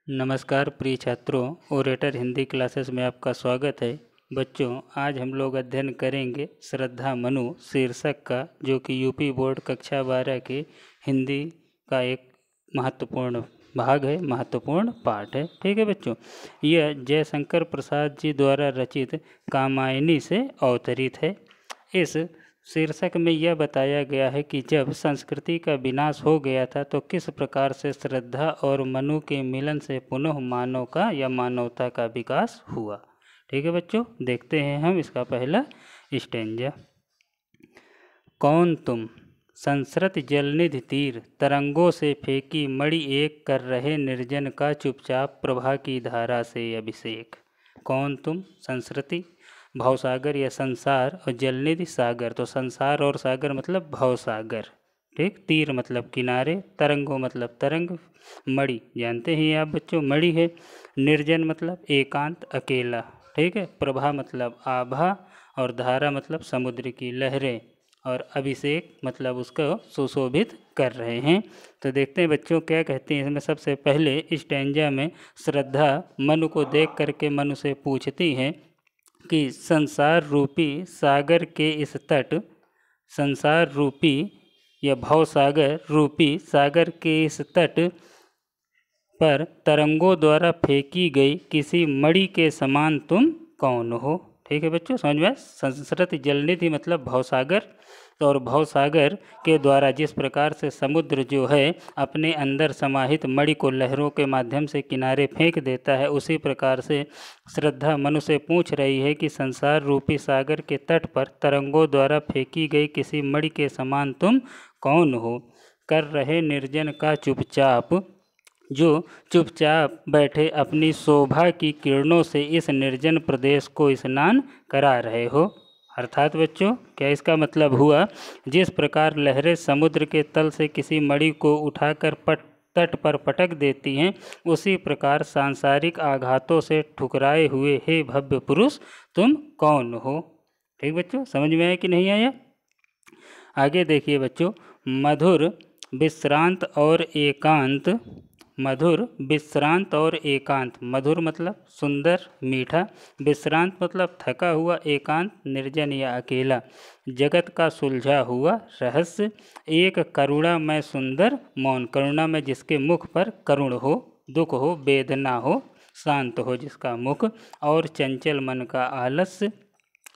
नमस्कार प्रिय छात्रों, ओरेटर हिंदी क्लासेस में आपका स्वागत है। बच्चों, आज हम लोग अध्ययन करेंगे श्रद्धा मनु शीर्षक का, जो कि यूपी बोर्ड कक्षा 12 के हिंदी का एक महत्वपूर्ण भाग है, महत्वपूर्ण पाठ है। ठीक है बच्चों, यह जयशंकर प्रसाद जी द्वारा रचित कामायनी से अवतरित है। इस शीर्षक में यह बताया गया है कि जब संस्कृति का विनाश हो गया था तो किस प्रकार से श्रद्धा और मनु के मिलन से पुनः मानव का या मानवता का विकास हुआ। ठीक है बच्चों, देखते हैं हम इसका पहला स्टेंजा। कौन तुम संसृत जलनिधि तीर, तरंगों से फेंकी मणि एक, कर रहे निर्जन का चुपचाप प्रभा की धारा से अभिषेक। कौन तुम, संस्कृति भवसागर या संसार, और जलनिधि सागर, तो संसार और सागर मतलब भवसागर। ठीक, तीर मतलब किनारे, तरंगों मतलब तरंग, मणि जानते ही आप बच्चों मणि है, निर्जन मतलब एकांत अकेला। ठीक है, प्रभा मतलब आभा, और धारा मतलब समुद्र की लहरें, और अभिषेक मतलब उसको सुशोभित कर रहे हैं। तो देखते हैं बच्चों क्या कहते हैं इसमें। सबसे पहले स्टैंजा में श्रद्धा मनु को देख करके मनु से पूछती हैं कि संसार रूपी सागर के इस तट, संसार रूपी या भवसागर रूपी सागर के इस तट पर तरंगों द्वारा फेंकी गई किसी मणि के समान तुम कौन हो। ठीक है बच्चों, समझ में। संस्कृत जलनिधि मतलब भवसागर, और भवसागर के द्वारा जिस प्रकार से समुद्र जो है अपने अंदर समाहित मणि को लहरों के माध्यम से किनारे फेंक देता है, उसी प्रकार से श्रद्धा मनु से पूछ रही है कि संसार रूपी सागर के तट पर तरंगों द्वारा फेंकी गई किसी मणि के समान तुम कौन हो। कर रहे निर्जन का चुपचाप, जो चुपचाप बैठे अपनी शोभा की किरणों से इस निर्जन प्रदेश को स्नान करा रहे हो। अर्थात बच्चों क्या इसका मतलब हुआ, जिस प्रकार लहरें समुद्र के तल से किसी मणि को उठाकर तट पर पटक देती हैं, उसी प्रकार सांसारिक आघातों से ठुकराए हुए हे भव्य पुरुष तुम कौन हो। ठीक बच्चों, समझ में आया कि नहीं आया। आगे देखिए बच्चों, मधुर विश्रांत और एकांत, मधुर विश्रांत और एकांत, मधुर मतलब सुंदर मीठा, विश्रांत मतलब थका हुआ, एकांत निर्जन या अकेला, जगत का सुलझा हुआ रहस्य, एक करुणा में सुंदर मौन, करुणा में जिसके मुख पर करुण हो, दुख हो, वेदना हो, शांत हो जिसका मुख, और चंचल मन का आलस्य।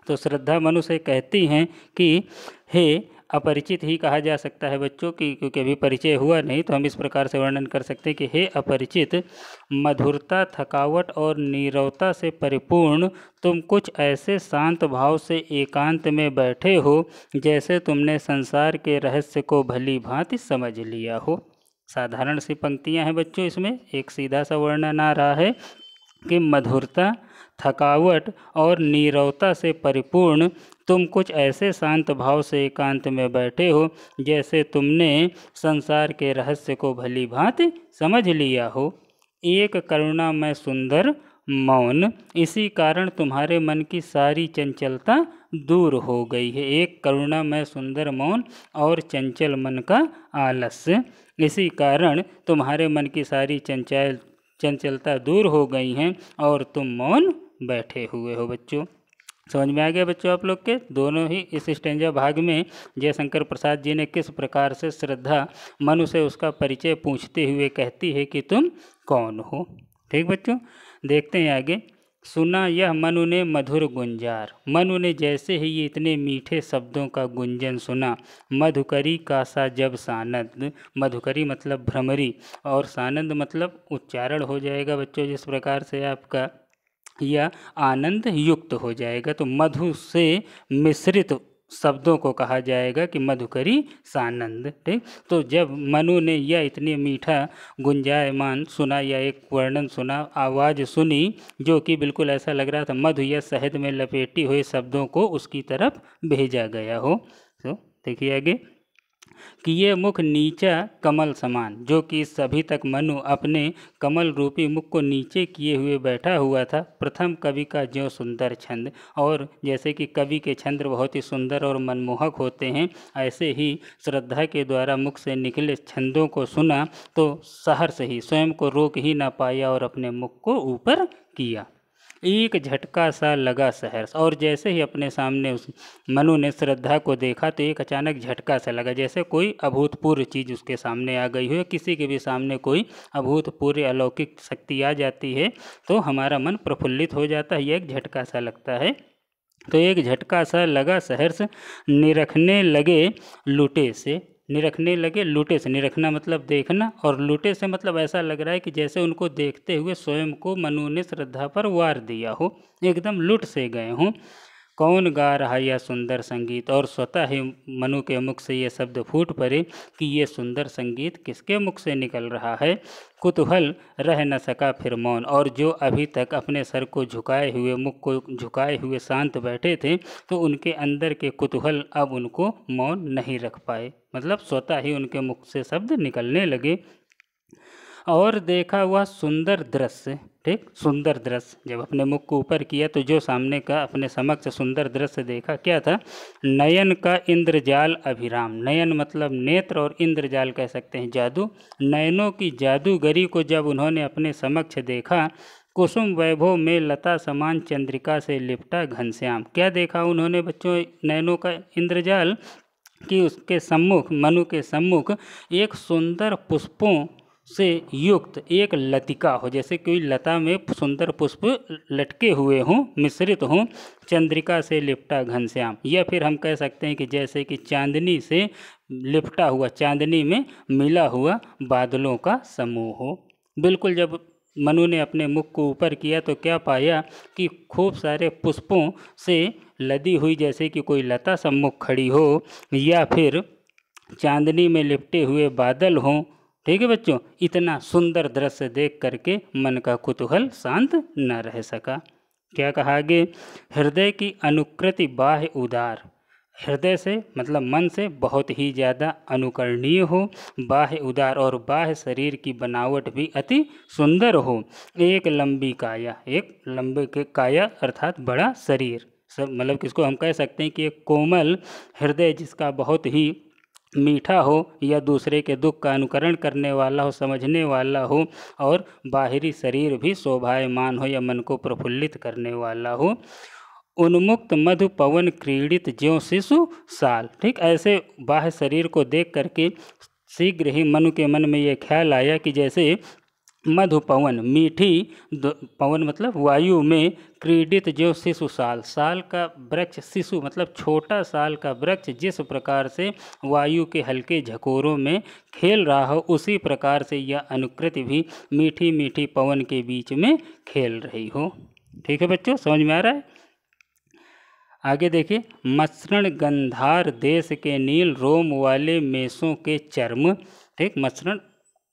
तो श्रद्धा मनु से कहती हैं कि हे अपरिचित ही कहा जा सकता है बच्चों की, क्योंकि अभी परिचय हुआ नहीं, तो हम इस प्रकार से वर्णन कर सकते हैं कि हे अपरिचित, मधुरता, थकावट और नीरवता से परिपूर्ण तुम कुछ ऐसे शांत भाव से एकांत में बैठे हो जैसे तुमने संसार के रहस्य को भली भांति समझ लिया हो। साधारण सी पंक्तियां हैं बच्चों, इसमें एक सीधा सा वर्णन आ रहा है कि मधुरता, थकावट और नीरवता से परिपूर्ण तुम कुछ ऐसे शांत भाव से एकांत में बैठे हो जैसे तुमने संसार के रहस्य को भली भांति समझ लिया हो। एक करुणा में सुंदर मौन, इसी कारण तुम्हारे मन की सारी चंचलता दूर हो गई है। एक करुणा में सुंदर मौन और चंचल मन का आलस्य, इसी कारण तुम्हारे मन की सारी चंचलता दूर हो गई हैं और तुम मौन बैठे हुए हो। बच्चों समझ में आ गया बच्चों आप लोग के। दोनों ही इस स्टेंजा भाग में जयशंकर प्रसाद जी ने किस प्रकार से श्रद्धा मनु से उसका परिचय पूछते हुए कहती है कि तुम कौन हो। ठीक बच्चों, देखते हैं आगे। सुना यह मनु ने मधुर गुंजार, मनु ने जैसे ही ये इतने मीठे शब्दों का गुंजन सुना, मधुकरी का सा जब सानंद, मधुकरी मतलब भ्रमरी, और सानंद मतलब उच्चारण हो जाएगा बच्चों जिस प्रकार से आपका या आनंद युक्त हो जाएगा, तो मधु से मिश्रित शब्दों को कहा जाएगा कि मधुकरी सानंद। ठीक, तो जब मनु ने यह इतने मीठा गुंजायमान सुना या एक वर्णन सुना, आवाज़ सुनी जो कि बिल्कुल ऐसा लग रहा था मधु या शहद में लपेटी हुए शब्दों को उसकी तरफ भेजा गया हो। तो देखिए आगे, कि ये मुख नीचा कमल समान, जो कि सभी तक मनु अपने कमल रूपी मुख को नीचे किए हुए बैठा हुआ था। प्रथम कवि का ज्यों सुंदर छंद, और जैसे कि कवि के छंद बहुत ही सुंदर और मनमोहक होते हैं, ऐसे ही श्रद्धा के द्वारा मुख से निकले छंदों को सुना तो सहर्ष ही स्वयं को रोक ही ना पाया और अपने मुख को ऊपर किया। एक झटका सा लगा सहर्ष, और जैसे ही अपने सामने उस मनु ने श्रद्धा को देखा तो एक अचानक झटका सा लगा, जैसे कोई अभूतपूर्व चीज़ उसके सामने आ गई हो। किसी के भी सामने कोई अभूतपूर्व अलौकिक शक्ति आ जाती है तो हमारा मन प्रफुल्लित हो जाता है, यह एक झटका सा लगता है। तो एक झटका सा लगा सहर्ष, निरखने लगे लुटे से। निरखने लगे लुटे से, निरखना मतलब देखना, और लुटे से मतलब ऐसा लग रहा है कि जैसे उनको देखते हुए स्वयं को मनु ने श्रद्धा पर वार दिया हो, एकदम लुट से गए हों। कौन गा रहा यह सुंदर संगीत, और स्वतः ही मनु के मुख से ये शब्द फूट पड़े कि ये सुंदर संगीत किसके मुख से निकल रहा है। कुतूहल रह न सका फिर मौन, और जो अभी तक अपने सर को झुकाए हुए, मुख को झुकाए हुए शांत बैठे थे, तो उनके अंदर के कुतूहल अब उनको मौन नहीं रख पाए, मतलब स्वतः ही उनके मुख से शब्द निकलने लगे। और देखा वह सुंदर दृश्य, ठीक, सुंदर दृश्य, जब अपने मुख को ऊपर किया तो जो सामने का अपने समक्ष सुंदर दृश्य देखा, क्या था, नयन का इंद्रजाल अभिराम। नयन मतलब नेत्र, और इंद्रजाल कह सकते हैं जादू। नयनों की जादूगरी को जब उन्होंने अपने समक्ष देखा, कुसुम वैभव में लता समान चंद्रिका से लिपटा घनश्याम। क्या देखा उन्होंने बच्चों, नयनों का इंद्रजाल, कि उसके सम्मुख, मनु के सम्मुख एक सुंदर पुष्पों से युक्त एक लतिका हो, जैसे कोई लता में सुंदर पुष्प लटके हुए हों, मिश्रित हों, चंद्रिका से लिपटा घनश्याम। या फिर हम कह सकते हैं कि जैसे कि चांदनी से लिपटा हुआ, चांदनी में मिला हुआ बादलों का समूह हो। बिल्कुल जब मनु ने अपने मुख को ऊपर किया तो क्या पाया कि खूब सारे पुष्पों से लदी हुई जैसे कि कोई लता सम्मुख खड़ी हो, या फिर चांदनी में लिपटे हुए बादल हों। ठीक है बच्चों, इतना सुंदर दृश्य देख करके मन का कुतूहल शांत न रह सका। क्या कहा आगे, हृदय की अनुकृति बाह्य उदार, हृदय से मतलब मन से बहुत ही ज़्यादा अनुकरणीय हो, बाह्य उदार, और बाह्य शरीर की बनावट भी अति सुंदर हो। एक लंबी काया, एक लंबे के काया अर्थात बड़ा शरीर, सब मतलब किसको हम कह सकते हैं कि एक कोमल हृदय जिसका बहुत ही मीठा हो, या दूसरे के दुख का अनुकरण करने वाला हो, समझने वाला हो, और बाहरी शरीर भी शोभायमान हो या मन को प्रफुल्लित करने वाला हो। उन्मुक्त मधु पवन क्रीडित ज्यों शिशु साल, ठीक, ऐसे बाह्य शरीर को देख करके शीघ्र ही मनु के मन में ये ख्याल आया कि जैसे मधु पवन, मीठी पवन मतलब वायु में, क्रीडित जो शिशु साल, साल का वृक्ष, शिशु मतलब छोटा साल का वृक्ष जिस प्रकार से वायु के हल्के झकोरों में खेल रहा हो, उसी प्रकार से यह अनुकृति भी मीठी मीठी पवन के बीच में खेल रही हो। ठीक है बच्चों, समझ में आ रहा है। आगे देखिए, मसृण गंधार देश के नील रोम वाले मेसों के चर्म, ठीक, मसृण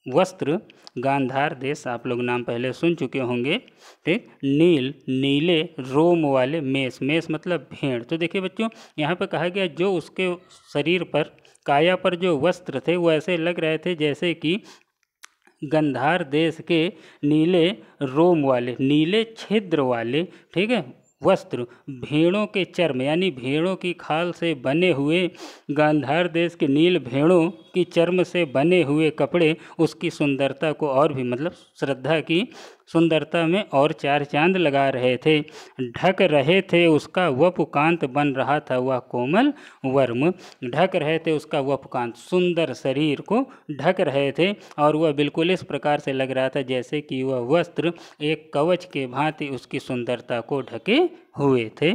वस्त्र, गांधार देश आप लोग नाम पहले सुन चुके होंगे, ठीक, नील, नीले रोम वाले मेष, मेष मतलब भेड़। तो देखिए बच्चों, यहाँ पर कहा गया जो उसके शरीर पर, काया पर जो वस्त्र थे वो ऐसे लग रहे थे जैसे कि गंधार देश के नीले रोम वाले, नीले छिद्र वाले, ठीक है, वस्त्र, भेड़ों के चर्म यानी भेड़ों की खाल से बने हुए, गांधार देश के नील भेड़ों की चर्म से बने हुए कपड़े उसकी सुंदरता को और भी, मतलब श्रद्धा की सुंदरता में और चार चांद लगा रहे थे। ढक रहे थे उसका वपुकांत, बन रहा था वह कोमल वर्म, ढक रहे थे उसका वपुकांत, सुंदर शरीर को ढक रहे थे, और वह बिल्कुल इस प्रकार से लग रहा था जैसे कि वह वस्त्र एक कवच के भांति उसकी सुंदरता को ढके हुए थे।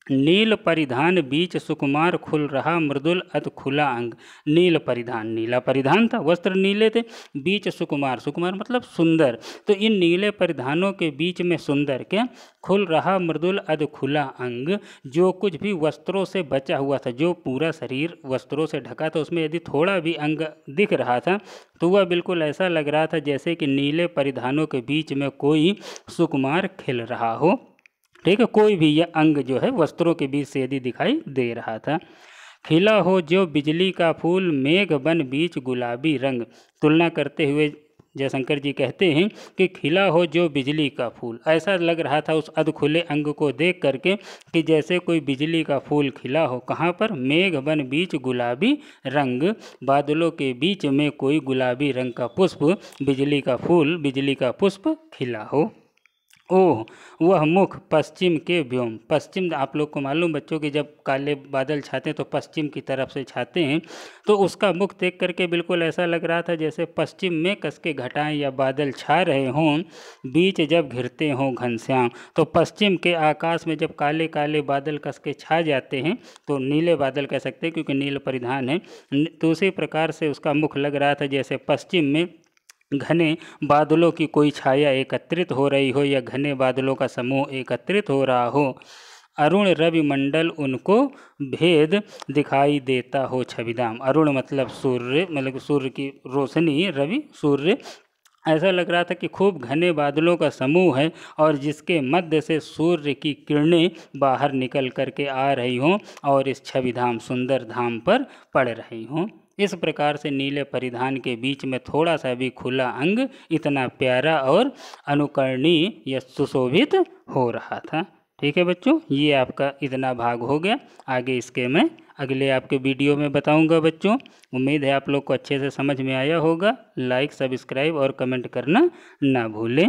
नील परिधान बीच सुकुमार खुल रहा मृदुल अत खुला अंग, नील परिधान, नीला परिधान था, वस्त्र नीले थे, बीच सुकुमार, सुकुमार मतलब सुंदर, तो इन नीले परिधानों के बीच में सुंदर क्या, खुल रहा मृदुल अध खुला अंग, जो कुछ भी वस्त्रों से बचा हुआ था, जो पूरा शरीर वस्त्रों से ढका था, उसमें यदि थोड़ा भी अंग दिख रहा था तो वह बिल्कुल ऐसा लग रहा था जैसे कि नीले परिधानों के बीच में कोई सुकुमार खिल रहा हो। ठीक है, कोई भी यह अंग जो है वस्त्रों के बीच से यदि दिखाई दे रहा था। खिला हो जो बिजली का फूल, मेघ बन बीच गुलाबी रंग। तुलना करते हुए जयशंकर जी कहते हैं कि खिला हो जो बिजली का फूल, ऐसा लग रहा था उस अधखुले अंग को देख करके कि जैसे कोई बिजली का फूल खिला हो। कहाँ पर? मेघ बन बीच गुलाबी रंग, बादलों के बीच में कोई गुलाबी रंग का पुष्प, बिजली का फूल, बिजली का पुष्प खिला हो। ओह वह मुख पश्चिम के व्योम। पश्चिम, आप लोग को मालूम बच्चों कि जब काले बादल छाते हैं तो पश्चिम की तरफ से छाते हैं, तो उसका मुख देख करके बिल्कुल ऐसा लग रहा था जैसे पश्चिम में कस के घटाएं या बादल छा रहे हों, बीच जब घिरते हों घनश्याम। तो पश्चिम के आकाश में जब काले काले बादल कस के छा जाते हैं तो नीले बादल कह सकते हैं क्योंकि नील परिधान है। तो उसी प्रकार से उसका मुख लग रहा था जैसे पश्चिम में घने बादलों की कोई छाया एकत्रित हो रही हो या घने बादलों का समूह एकत्रित हो रहा हो। अरुण रवि मंडल उनको भेद दिखाई देता हो छविधाम। अरुण मतलब सूर्य, मतलब सूर्य की रोशनी, रवि सूर्य। ऐसा लग रहा था कि खूब घने बादलों का समूह है और जिसके मध्य से सूर्य की किरणें बाहर निकल करके आ रही हों और इस छविधाम सुंदर धाम पर पड़ रही हों। इस प्रकार से नीले परिधान के बीच में थोड़ा सा भी खुला अंग इतना प्यारा और अनुकरणीय या सुशोभित हो रहा था। ठीक है बच्चों, ये आपका इतना भाग हो गया। आगे इसके मैं अगले आपके वीडियो में बताऊंगा बच्चों। उम्मीद है आप लोग को अच्छे से समझ में आया होगा। लाइक, सब्सक्राइब और कमेंट करना ना भूलें।